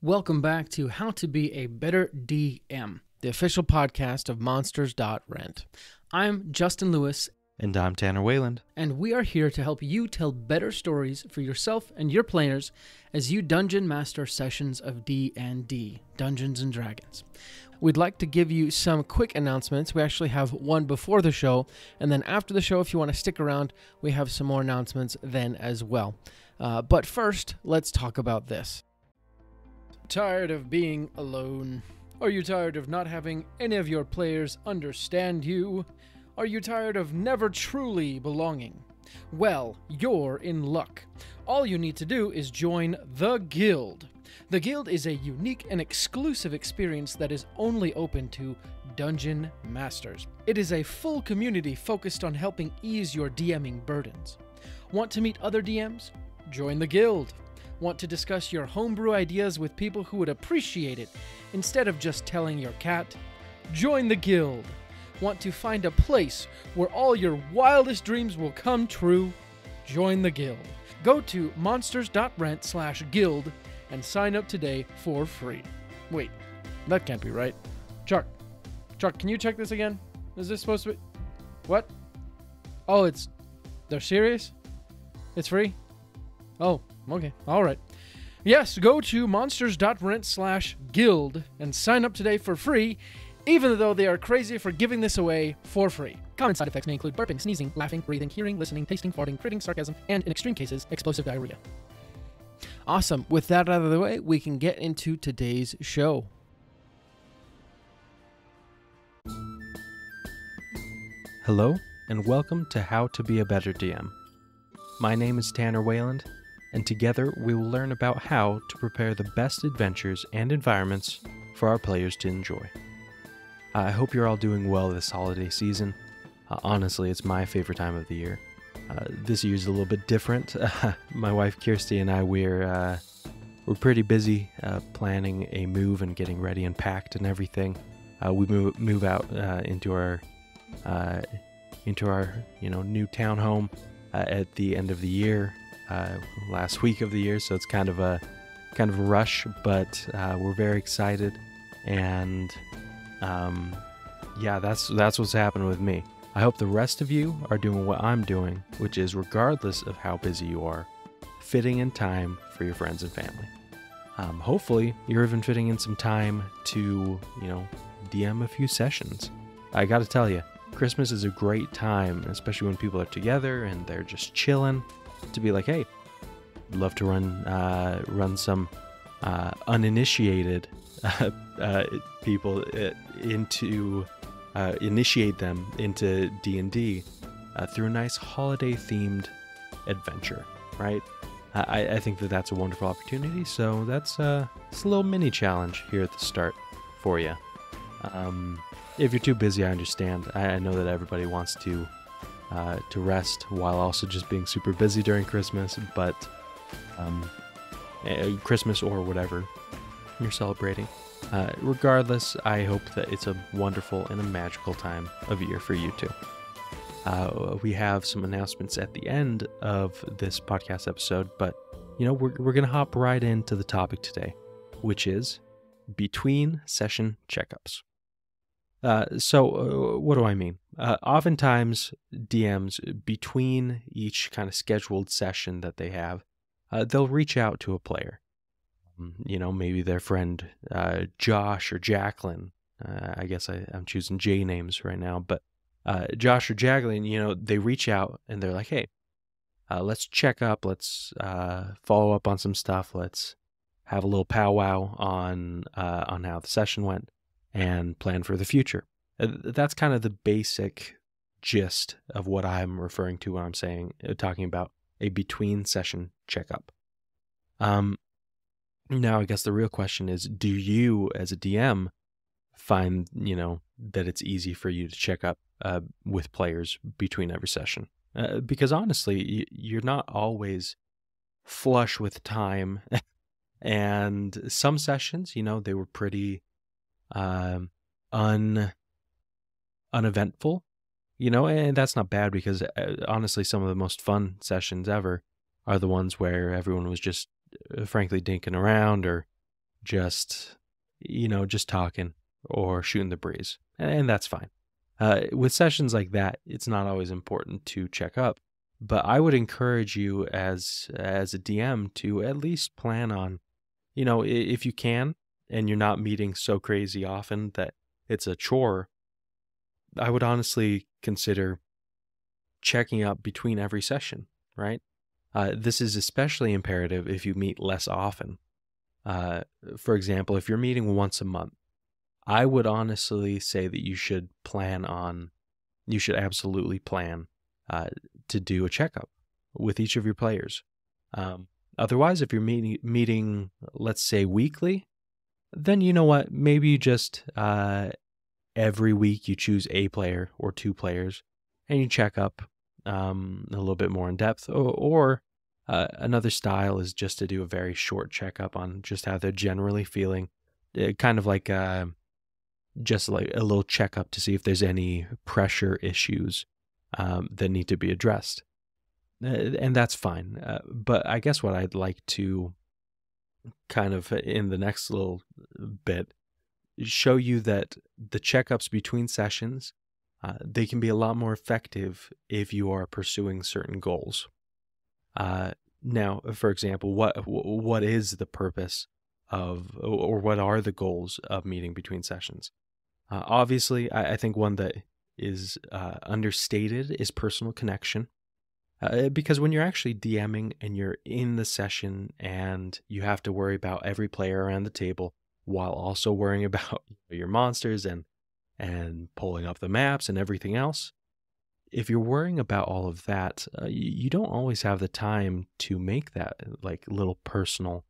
Welcome back to How to Be a Better DM, the official podcast of Monsters.rent. I'm Justin Lewis. And I'm Tanner Weyland. And we are here to help you tell better stories for yourself and your players as you dungeon master sessions of D&D, Dungeons & Dragons. We'd like to give you some quick announcements. We actually have one before the show, and then after the show, if you want to stick around, we have some more announcements then as well. But first, let's talk about this. Tired of being alone? Are you tired of not having any of your players understand you? Are you tired of never truly belonging? Well, you're in luck. All you need to do is join the Guild. The Guild is a unique and exclusive experience that is only open to Dungeon Masters. It is a full community focused on helping ease your DMing burdens. Want to meet other DMs? Join the Guild. Want to discuss your homebrew ideas with people who would appreciate it instead of just telling your cat? Join the Guild. Want to find a place where all your wildest dreams will come true? Join the Guild. Go to monsters.rent/guild and sign up today for free. Wait, that can't be right. Chuck, can you check this again? Is this supposed to be... What? Oh, they're serious? It's free? Oh, okay. All right. Yes, go to monsters.rent/guild and sign up today for free, even though they are crazy for giving this away for free. Common side effects may include burping, sneezing, laughing, breathing, hearing, listening, tasting, farting, critting, sarcasm, and in extreme cases, explosive diarrhea. Awesome. With that out of the way, we can get into today's show. Hello, and welcome to How to Be a Better DM. My name is Tanner Weyland, and together we will learn about how to prepare the best adventures and environments for our players to enjoy. I hope you're all doing well this holiday season. Honestly, it's my favorite time of the year. This year's a little bit different. My wife Kirsty and I, we're pretty busy planning a move and getting ready and packed and everything. We move out into our new townhome at the end of the year, last week of the year. So it's kind of a rush, but we're very excited. And that's what's happening with me. I hope the rest of you are doing what I'm doing, which is, regardless of how busy you are, fitting in time for your friends and family. Hopefully, you're even fitting in some time to, DM a few sessions. I gotta tell you, Christmas is a great time, especially when people are together and they're just chilling, to be like, hey, I'd love to run some uninitiated people initiate them into D&D through a nice holiday-themed adventure, right? I think that's a wonderful opportunity, so that's a little mini challenge here at the start for you. If you're too busy, I understand. I know that everybody wants to rest while also just being super busy during Christmas, but Christmas or whatever you're celebrating. Regardless, I hope that it's a wonderful and a magical time of year for you too. We have some announcements at the end of this podcast episode, but we're going to hop right into the topic today, which is between session checkups. So what do I mean? Oftentimes, DMs, between each kind of scheduled session that they have, they'll reach out to a player. Maybe their friend Josh or Jacqueline. I guess I'm choosing J names right now, but Josh or Jacqueline, they reach out and they're like, hey, let's check up. Let's follow up on some stuff. Let's have a little powwow on how the session went and plan for the future. That's kind of the basic gist of what I'm referring to when I'm talking about a between session checkup. Now, I guess the real question is, do you as a DM find, that it's easy for you to check up with players between every session? Because honestly, you're not always flush with time. And some sessions, they were pretty uneventful, and that's not bad, because honestly, some of the most fun sessions ever are the ones where everyone was just frankly dinking around or just, just talking or shooting the breeze. And that's fine. With sessions like that, it's not always important to check up, but I would encourage you as a DM to at least plan on, if you can, and you're not meeting so crazy often that it's a chore, I would honestly consider checking up between every session, right? This is especially imperative if you meet less often. For example, if you're meeting once a month, I would honestly say that you should absolutely plan to do a checkup with each of your players. Otherwise, if you're meeting, let's say, weekly, then you know what? Maybe you just every week you choose a player or two players and you check up a little bit more in depth. Or another style is just to do a very short checkup on just how they're generally feeling, kind of like just like a little checkup to see if there's any pressure issues that need to be addressed. And that's fine. But I guess what I'd like to kind of in the next little bit show you that the checkups between sessions, they can be a lot more effective if you are pursuing certain goals. Now, for example, what is the purpose of, or what are the goals of meeting between sessions? Obviously, I think one that is understated is personal connection. Because when you're actually DMing and you're in the session and you have to worry about every player around the table while also worrying about your monsters and pulling up the maps and everything else, if you're worrying about all of that, you don't always have the time to make that like little personal,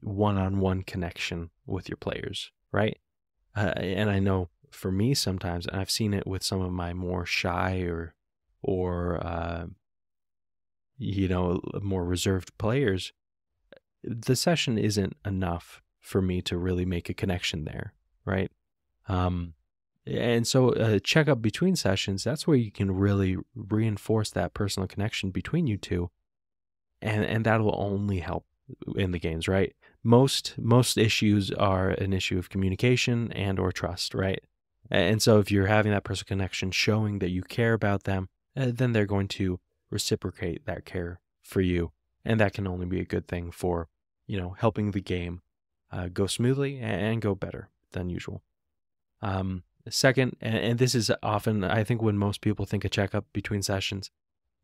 one-on-one connection with your players, right? And I know for me sometimes, and I've seen it with some of my more shy or more reserved players, the session isn't enough for me to really make a connection there, right? And so check up between sessions, that's where you can really reinforce that personal connection between you two, and that will only help in the games, right? Most issues are an issue of communication and or trust, right? And so if you're having that personal connection, showing that you care about them, then they're going to reciprocate that care for you, and that can only be a good thing for helping the game go smoothly and go better than usual. Second, and this is often, I think, when most people think a checkup between sessions,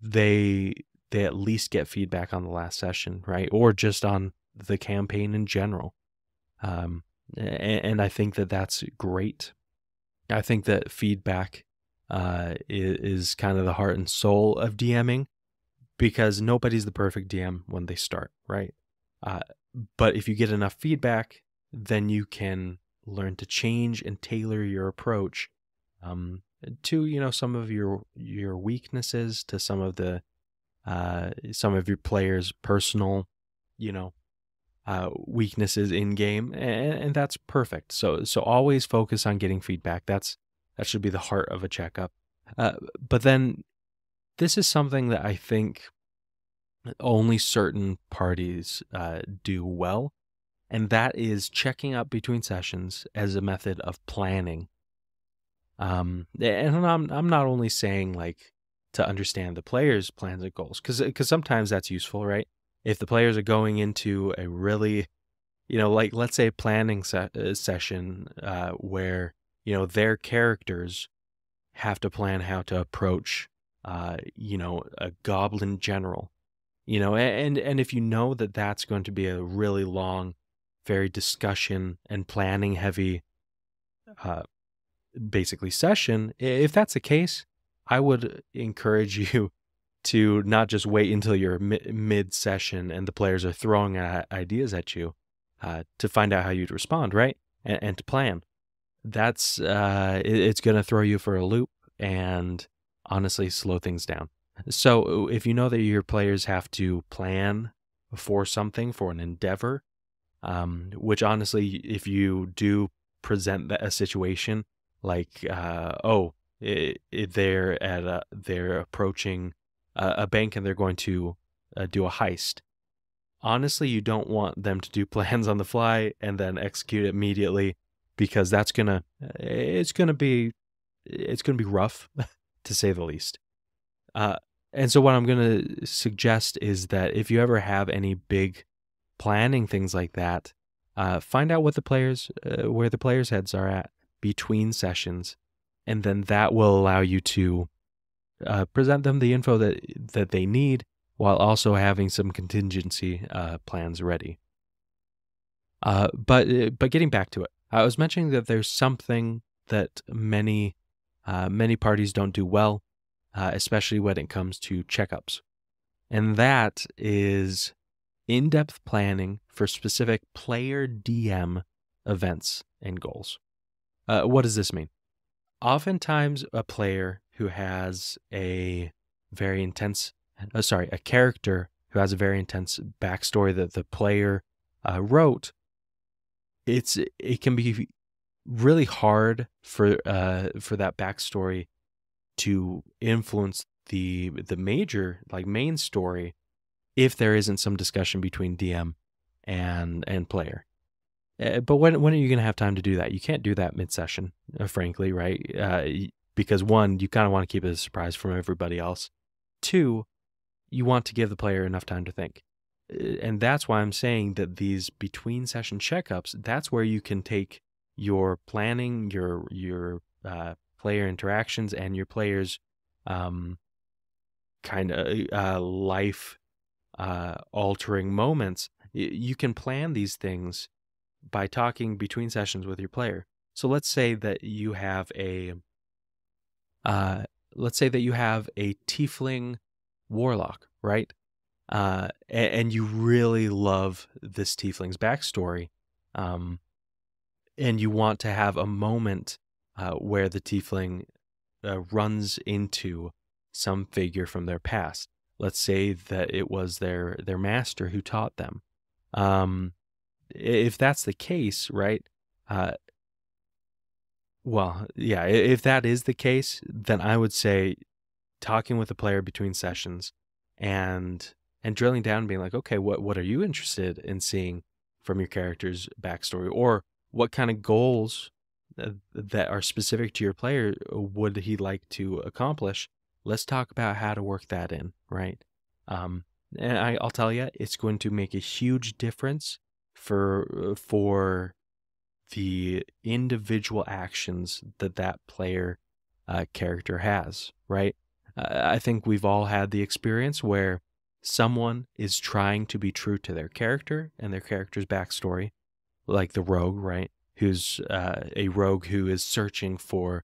they at least get feedback on the last session, right, or just on the campaign in general. And I think that that's great. I think that feedback is kind of the heart and soul of DMing, because nobody's the perfect DM when they start, right? But if you get enough feedback, then you can learn to change and tailor your approach to some of your weaknesses, to some of your players' personal weaknesses in game, and that's perfect. So always focus on getting feedback. That should be the heart of a checkup. But then this is something that I think only certain parties do well, and that is checking up between sessions as a method of planning. And I'm not only saying like to understand the players' plans and goals, because sometimes that's useful, right? If the players are going into a really, like let's say a planning session where their characters have to plan how to approach a goblin general, and if you know that that's going to be a really long, very discussion and planning heavy basically session, if that's the case, I would encourage you to not just wait until you're mid session and the players are throwing ideas at you to find out how you'd respond, right? And to plan. That's it's going to throw you for a loop and honestly slow things down. So if you know that your players have to plan for something, for an endeavor, which honestly, if you do present a situation like, they're approaching a bank and they're going to do a heist, honestly, you don't want them to do plans on the fly and then execute it immediately, because it's gonna be rough to say the least. And so what I'm gonna suggest is that if you ever have any big planning things like that, find out what where the players' heads are at between sessions, and then that will allow you to present them the info that they need, while also having some contingency plans ready. But getting back to it, I was mentioning that there's something that many parties don't do well, especially when it comes to checkups, and that is in-depth planning for specific player DM events and goals. What does this mean? Oftentimes, a player who has a character who has a very intense backstory that the player wrote, it can be really hard for that backstory to influence the major, like, main story, if there isn't some discussion between DM and player. But when are you going to have time to do that? You can't do that mid-session, frankly, right? Because one, you kind of want to keep it a surprise from everybody else. Two, you want to give the player enough time to think. And that's why I'm saying that these between-session checkups, that's where you can take your planning, your player interactions, and your players' kind of life altering moments. You can plan these things by talking between sessions with your player. So let's say that you have a tiefling warlock, right? And you really love this tiefling's backstory, and you want to have a moment where the tiefling runs into some figure from their past. Let's say that it was their master who taught them. If that's the case, right? If that is the case, then I would say talking with the player between sessions and drilling down and being like, okay, what are you interested in seeing from your character's backstory? Or what kind of goals that are specific to your player would he like to accomplish? Let's talk about how to work that in, right? And I'll tell you, it's going to make a huge difference for the individual actions that player character has, right? I think we've all had the experience where someone is trying to be true to their character and their character's backstory, like the rogue, right? Who's a rogue who is searching for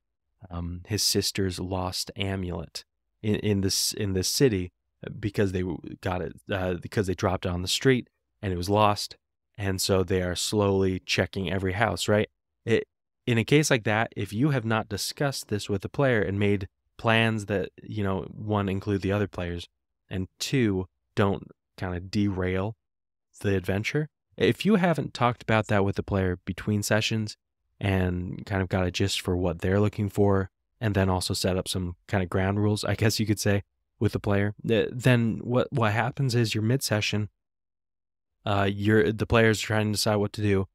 his sister's lost amulet in this city, because they got it because they dropped it on the street and it was lost, and so they are slowly checking every house, right? In a case like that, if you have not discussed this with the player and made plans that, one, include the other players, and two, don't kind of derail the adventure. If you haven't talked about that with the player between sessions and kind of got a gist for what they're looking for, and then also set up some kind of ground rules, I guess you could say, with the player, then what happens is your mid-session, the players are trying to decide what to do,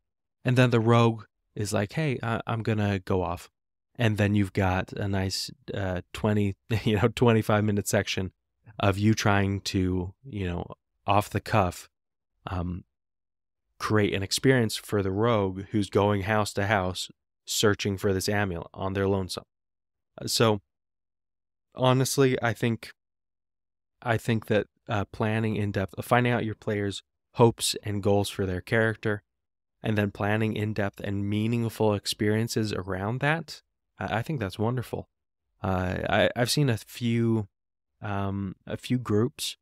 and then the rogue is like, hey, I'm gonna go off. And then you've got a nice 25-minute section of you trying to, off the cuff, create an experience for the rogue who's going house to house searching for this amulet on their lonesome. So honestly, I think that planning in depth, finding out your players' hopes and goals for their character, and then planning in depth and meaningful experiences around that, I think that's wonderful. I've seen a few groups,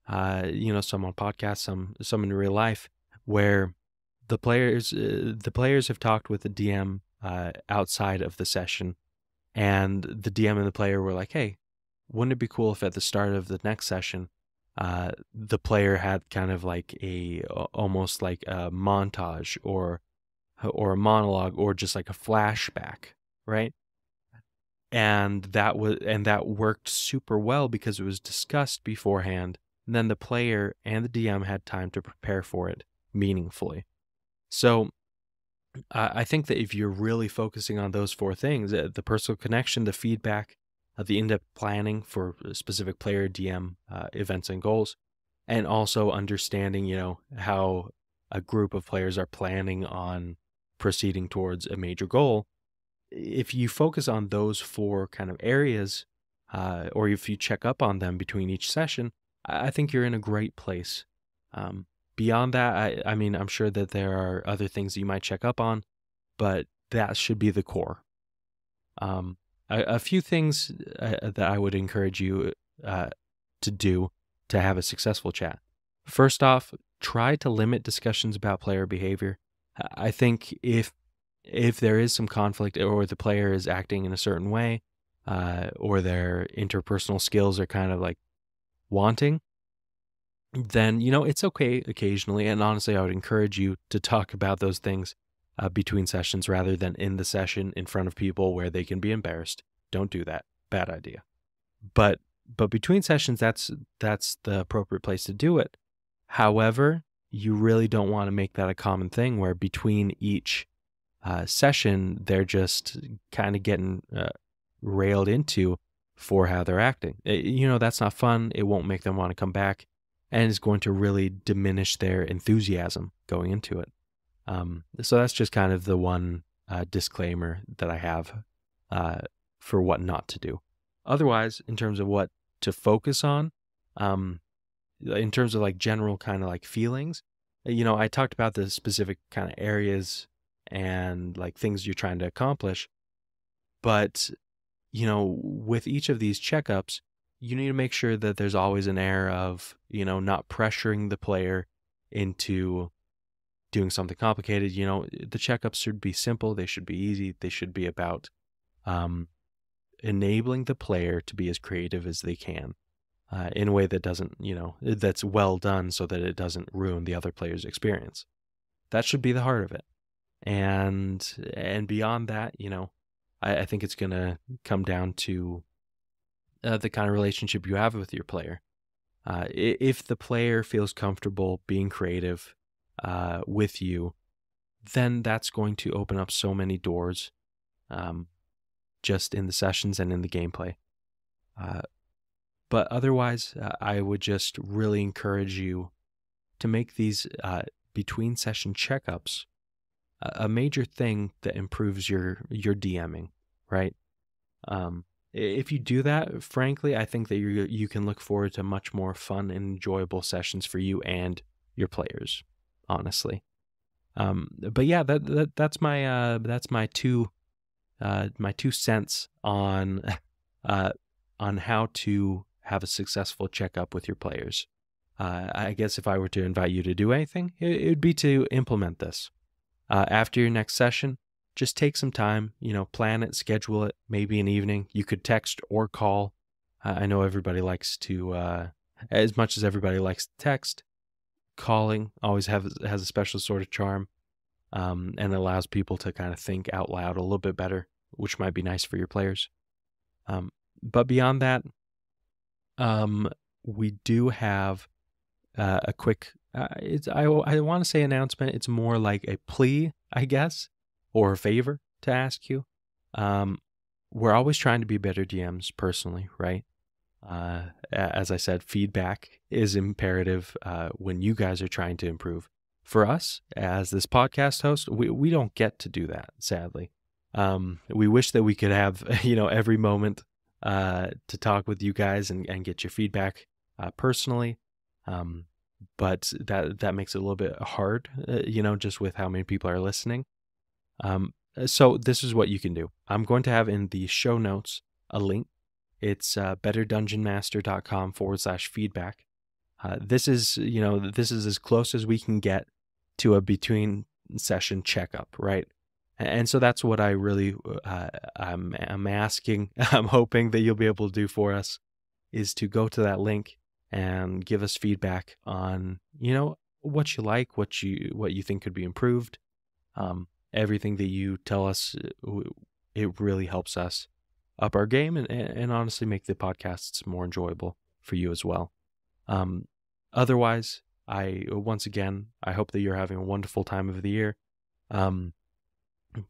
some on podcasts, some in real life, where the players have talked with the DM outside of the session, and the DM and the player were like, hey, wouldn't it be cool if at the start of the next session, the player had kind of like almost like a montage or a monologue, or just like a flashback, right? And that worked super well because it was discussed beforehand then the player and the DM had time to prepare for it meaningfully. So I think that if you're really focusing on those four things, the personal connection, the feedback, the in-depth planning for specific player DM events and goals, and also understanding, how a group of players are planning on proceeding towards a major goal. If you focus on those four kind of areas, or if you check up on them between each session, I think you're in a great place. Beyond that, I mean, I'm sure that there are other things that you might check up on, but that should be the core. A few things that I would encourage you to do to have a successful chat. First off, try to limit discussions about player behavior. I think if there is some conflict or the player is acting in a certain way, or their interpersonal skills are kind of like wanting, then, it's okay occasionally. And honestly, I would encourage you to talk about those things between sessions rather than in the session in front of people where they can be embarrassed. Don't do that. Bad idea. But between sessions, that's the appropriate place to do it. However, you really don't want to make that a common thing where between each session, they're just kind of getting railed into for how they're acting. That's not fun. It won't make them want to come back, and it's going to really diminish their enthusiasm going into it. So that's just kind of the one disclaimer that I have for what not to do. Otherwise, in terms of what to focus on, in terms of like general kind of like feelings, I talked about the specific kind of areas and like things you're trying to accomplish. But, with each of these checkups, you need to make sure that there's always an air of, not pressuring the player into doing something complicated. The checkups should be simple. They should be easy. They should be about enabling the player to be as creative as they can in a way that doesn't, that's well done so that it doesn't ruin the other player's experience. That should be the heart of it. And beyond that, I think it's going to come down to the kind of relationship you have with your player. If the player feels comfortable being creative with you, then that's going to open up so many doors just in the sessions and in the gameplay. But otherwise, I would just really encourage you to make these between session checkups a major thing that improves your DMing, right? If you do that, frankly, I think that you can look forward to much more fun and enjoyable sessions for you and your players, honestly. But yeah, that's my 2 cents on how to have a successful checkup with your players. I guess if I were to invite you to do anything, it would be to implement this. After your next session, just take some time, plan it, schedule it, maybe an evening. You could text or call. I know everybody likes to, as much as everybody likes to text, calling always has a special sort of charm, and allows people to kind of think out loud a little bit better, which might be nice for your players. But beyond that, we do have a quick, I want to say announcement. It's more like a plea, I guess, or a favor to ask you. We're always trying to be better DMs personally, right? As I said, feedback is imperative when you guys are trying to improve. For us, as this podcast host, we don't get to do that, sadly. We wish that we could have, every moment to talk with you guys and get your feedback personally. But that makes it a little bit hard, just with how many people are listening. So this is what you can do. I'm going to have in the show notes a link. It's betterdungeonmaster.com/feedback. This is as close as we can get to a between session checkup, right? And so that's what I really I'm asking. I'm hoping that you'll be able to do for us is to go to that link and give us feedback on, what you like, what you think could be improved. Everything that you tell us, it really helps us up our game and honestly make the podcasts more enjoyable for you as well. Otherwise, once again, I hope that you're having a wonderful time of the year.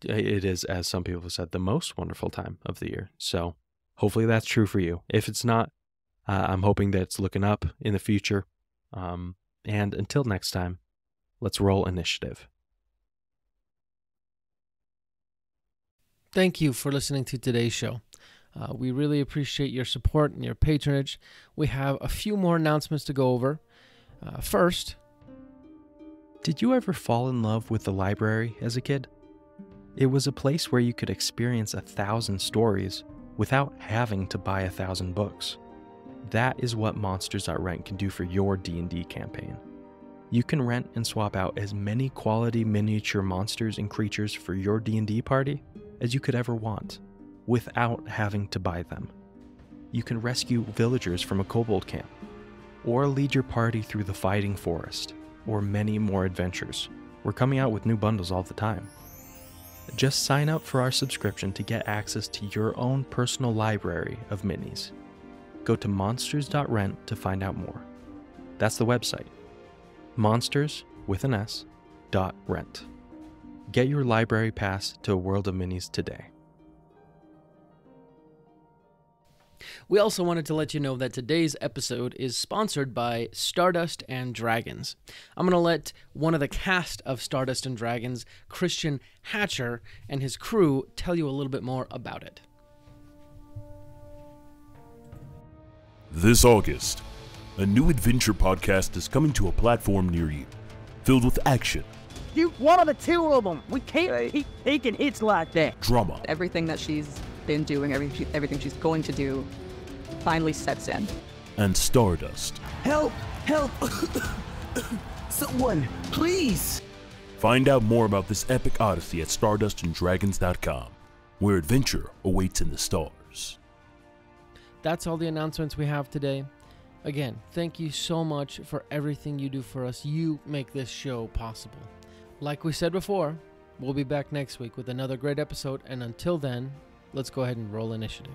It is, as some people have said, the most wonderful time of the year. So hopefully that's true for you. If it's not, I'm hoping that it's looking up in the future. And until next time, let's roll initiative. Thank you for listening to today's show. We really appreciate your support and your patronage. We have a few more announcements to go over. First, did you ever fall in love with the library as a kid? It was a place where you could experience 1,000 stories without having to buy 1,000 books. That is what Monsters.rent can do for your D&D campaign. You can rent and swap out as many quality miniature monsters and creatures for your D&D party as you could ever want, without having to buy them. You can rescue villagers from a kobold camp, or lead your party through the fighting forest, or many more adventures. We're coming out with new bundles all the time. Just sign up for our subscription to get access to your own personal library of minis. Go to monsters.rent to find out more. That's the website. Monsters, with an S, .rent. Get your library pass to a world of minis today. we also wanted to let you know that today's episode is sponsored by Stardust and Dragons. I'm going to let one of the cast of Stardust and Dragons, Christian Hatcher, and his crew tell you a little bit more about it. This August, a new adventure podcast is coming to a platform near you, filled with action. You one of the two of them. We can't keep taking hits like that. Drama. Everything that she's been doing, everything she's going to do, finally sets in. And Stardust. Help! Help! Someone, please! Find out more about this epic odyssey at stardustanddragons.com, where adventure awaits in the stars. That's all the announcements we have today. Again, thank you so much for everything you do for us. You make this show possible. Like we said before, we'll be back next week with another great episode, and until then, let's go ahead and roll initiative.